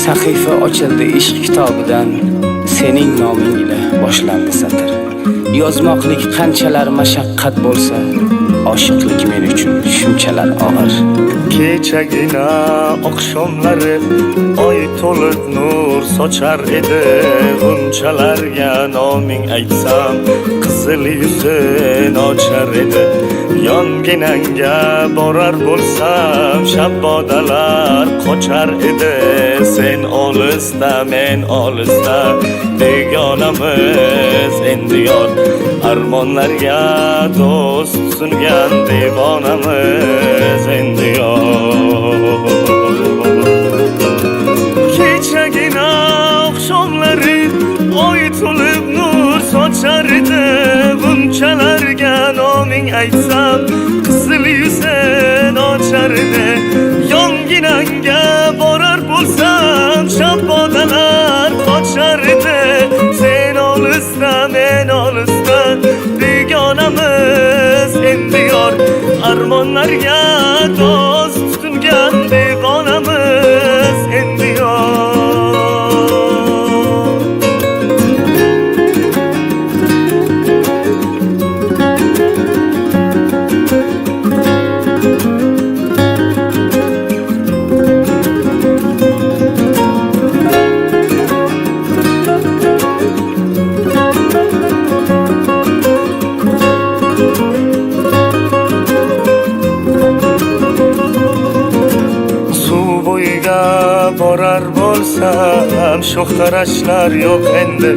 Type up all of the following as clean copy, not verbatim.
Sahifa ochildi ishq kitobidan, sening noming ila boshlandi satr. Yozmoqlik qanchalar mashaqqat bo'lsa, oshiqlik men uchun shunchalar og'ir. Kechagina oqshomlari oy to'lib nur sochar edi. G'unchalarga noming aytsam, qizil yuzin ochar edi. Yonginangga borar bo'lsam, shabbodalar qochar edi. Sen olisda, men olisda, begonamiz endi yor. Armonlarga do'st sungan devonamiz endi yor. Kechagina oqshomlari oy to'lib nur sochar edi. G'unchalarga noming aytsam, qizil yuzin ochar edi. Yonginangga borar bo'lsam, shabbodalar qochar edi. Sen olisda, men olisda, begonamiz endi yor. Armonlarga do'st tutungan devonamiz endi yor. Borar bo'lsam, sho'x qarashlar yo'q endi.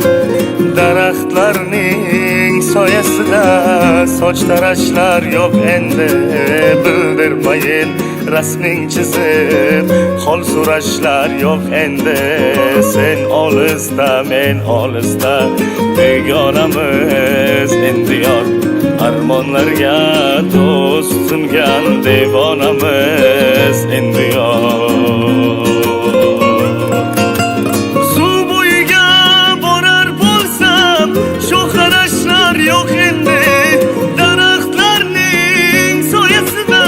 Daraxtlarning soyasida soch tarashlar yo'q endi. Bildirmayin rasming chizib, hol so'rashlar yo'q endi. Sen olisda, men olisda, begonamiz endi yor. Armonlarga do'st sungan devonamiz endi yor. Suv bo'yiga borar bo'lsam, sho'x qarashlar yo'q endi. Daraxtlarning soyasida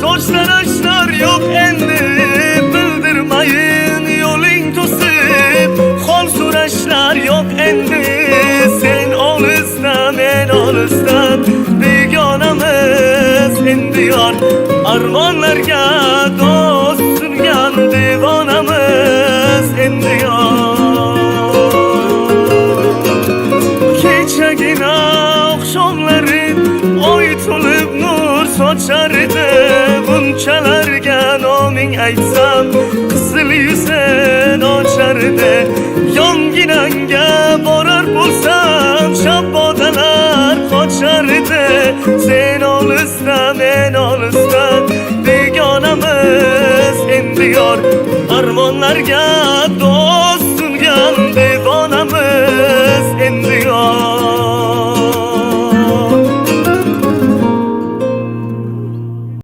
soch tarashlar yo'q endi. Bildirmayin yo'ling to'sib, hol so'rashlar yo'q endi. Sen olisda, men olisda, begonamiz endi yor. Armonlarga do'st sungan devonamiz endi yor. Kechagina oqshomlari oy to'lib nur sochar edi. G'unchalarga noming aytsam, qizil yuzin ochar edi. Yonginangga borar bo'lsam, shabbodalar qochar edi. Sen olisda, men olisda, begonamiz endi yor. Armonlarga